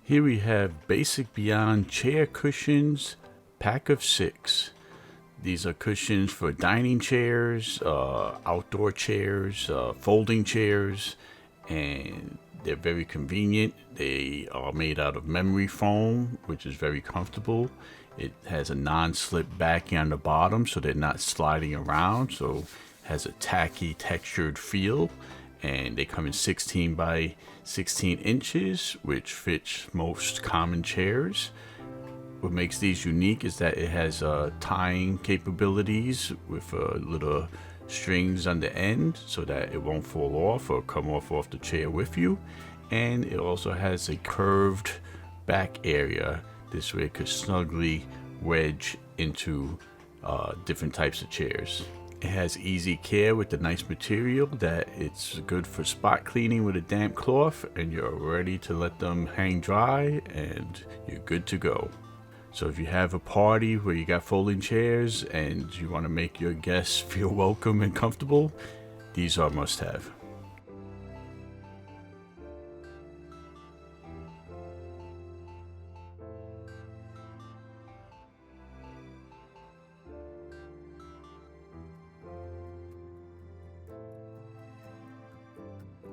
Here we have Basic Beyond chair cushions, pack of 6. These are cushions for dining chairs, outdoor chairs, folding chairs, and they're very convenient. They are made out of memory foam, which is very comfortable. It has a non-slip backing on the bottom, so they're not sliding around, so it has a tacky textured feel. And they come in 16 by 16 inches, which fits most common chairs. What makes these unique is that it has tying capabilities with little strings on the end so that it won't fall off or come off the chair with you. And it also has a curved back area. This way it could snugly wedge into different types of chairs. It has easy care with the nice material that it's good for spot cleaning with a damp cloth, and you're ready to let them hang dry and you're good to go. So if you have a party where you got folding chairs and you want to make your guests feel welcome and comfortable, these are must have.